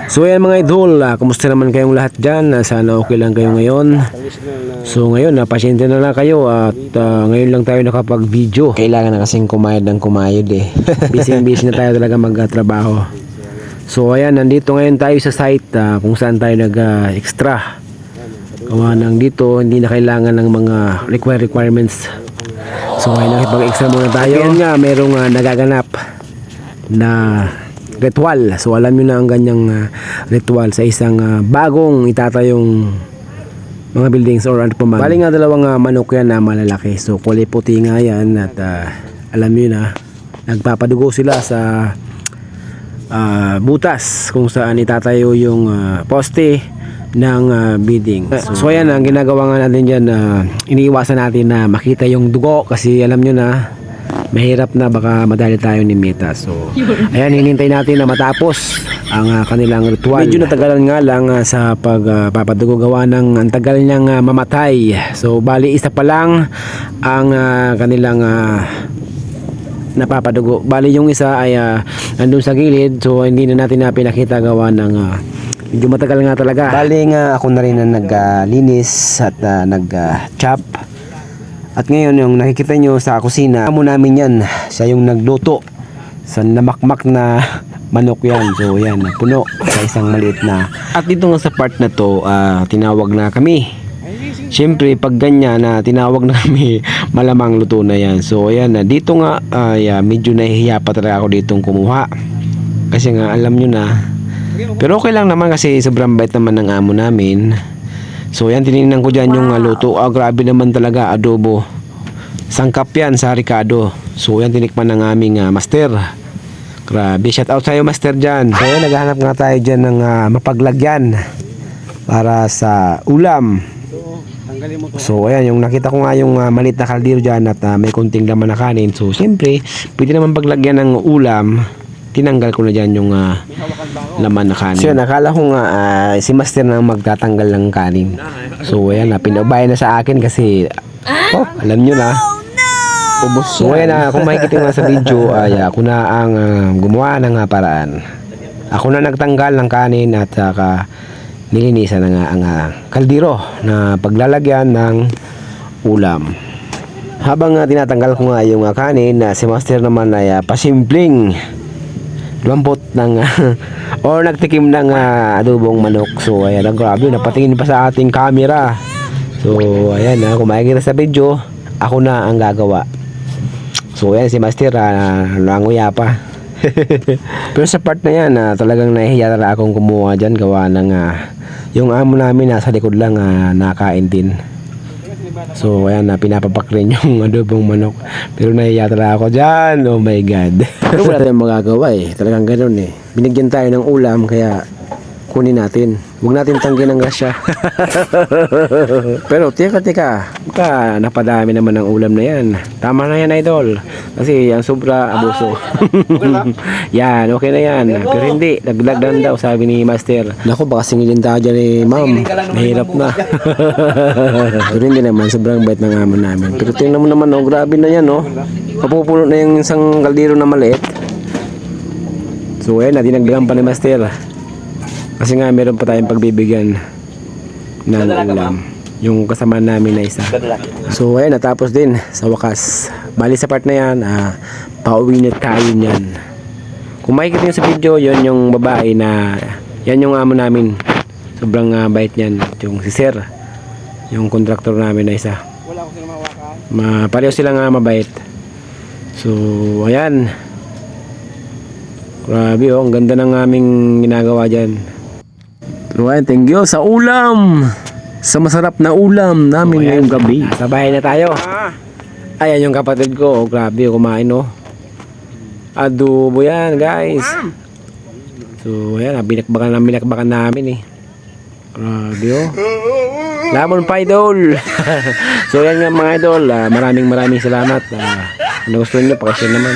So ayan mga idol, kumusta naman kayong lahat dyan? Sana okay lang kayo ngayon. So ngayon, pasyente na lang kayo at ngayon lang tayo nakapag-video. Kailangan na kasing kumayod ng kumayod eh. Busy na tayo talaga magtrabaho. So ayan, nandito ngayon tayo sa site kung saan tayo nag-extra. Gawa nang dito, hindi na kailangan ng mga requirements. So ngayon nakipag-extra muna tayo. Ayan nga, merong nagaganap na ritual. So alam nyo na ang ganyang ritual sa isang bagong itatayong mga buildings or ano pa man. Bali nga dalawang manok yan na malalaki. So kulay puti nga yan at alam nyo na nagpapadugo sila sa butas kung saan itatayo yung poste ng bidding. So ayan, ang ginagawa nga natin dyan, iniiwasan natin na makita yung dugo kasi alam nyo na mahirap na baka madali tayo ni Mita. So ayan, hinintay natin na matapos ang kanilang ritual. Medyo natagalan nga lang sa pagpapadugo gawa ng ang tagal niyang mamatay. So bali isa pa lang ang kanilang napapadugo. Bali yung isa ay nandun sa gilid, so hindi na natin pinakita gawa ng medyo matagal nga talaga. Bali nga ako na rin na naglinis at nag-chop. At ngayon yung nakikita nyo sa kusina, amo namin yan. Siya yung nagluto sa namakmak na manok yan. So yan, puno sa isang maliit na. At dito nga sa part na to, tinawag na kami. Siyempre pag ganyan na tinawag na kami, malamang luto na yan. So ayan, dito nga medyo nahihiya pa talaga ako ditong kumuha. Kasi nga alam nyo na. Pero okay lang naman kasi sobrang bait naman ng amo namin. So yan, tinignan ko dyan yung luto. Grabe naman talaga, adobo. Sangkap yan sa Ricardo. So yan, tinikman ng aming master. Grabe, shout out sa'yo master dyan. So yan, naghahanap nga tayo dyan ng mapaglagyan para sa ulam. So ayan, yung nakita ko nga yung maliit na kaldero dyan at may konting laman na kanin. So siyempre, pwede naman paglagyan ng ulam. Tinanggal ko na dyan yung laman na kanin. So yun, nakala ko nga si master na magtatanggal ng kanin. So ayan, pinabay na sa akin kasi alam nyo na, ubos. So ayan, kung makikita nga sa video, ako na ang gumawa ng paraan. Ako na nagtanggal ng kanin at saka nilinisan na nga ang kaldero na paglalagyan ng ulam. Habang tinatanggal ko nga yung kanin, si master naman ay pasimpleng lampot ng or nagtikim ng adobong manok. So ayan, grabe, napatingin pa sa ating camera. So ayan, kung makikita sa video, ako na ang gagawa. So ayan, si master nanguya pa. Pero sa part na yan, talagang nahihiya talaga akong kumuha dyan gawa ng yung amo namin nasa likod lang nakain din. So ayan, pinapapak rin yung adobong manok. Pero nahiya talaga ako dyan. Oh my god. Pero wala tayong magagawa eh. Talagang ganoon eh. Binigyan tayo ng ulam kaya kunin natin. Huwag natin tanggihan ng grasya. Pero teka, baka napadami naman ng ulam na yan. Tama na yan idol. Kasi ang sobra abuso. Yan, okay na yan. Pero hindi, dagdagan daw sabi ni master. Naku, baka singilin tayo dyan eh ma'am. Mahirap na. Pero hindi naman, sobrang bait ng amo namin. Pero tingnan mo naman, grabe na yan papupuno na yung isang kaldero na maliit. So ayan, dinagdagan pa ni master. Kasi nga meron pa tayong pagbibigyan ng ulam. Yung kasama namin na isa. So ayan, natapos din sa wakas. Bali sa part na yan, pauwi na tayo niyan. Kung makikita nyo sa video, yon yung babae na yan yung amo namin. Sobrang bait niyan. Yung si sir, yung contractor namin na isa. Pareho silang mabait. So ayan, grabe ang ganda ng aming ginagawa dyan. Pero ayan, thank you sa ulam, sa masarap na ulam namin ngayong gabi. Sa bahay na tayo. Ayan yung kapatid ko, grabe kumain adobo yan guys. So ayan, binakbakan namin eh. Grabe lamon pa idol. So yan nga mga idol, maraming salamat. Kung gusto nyo, pakishare naman.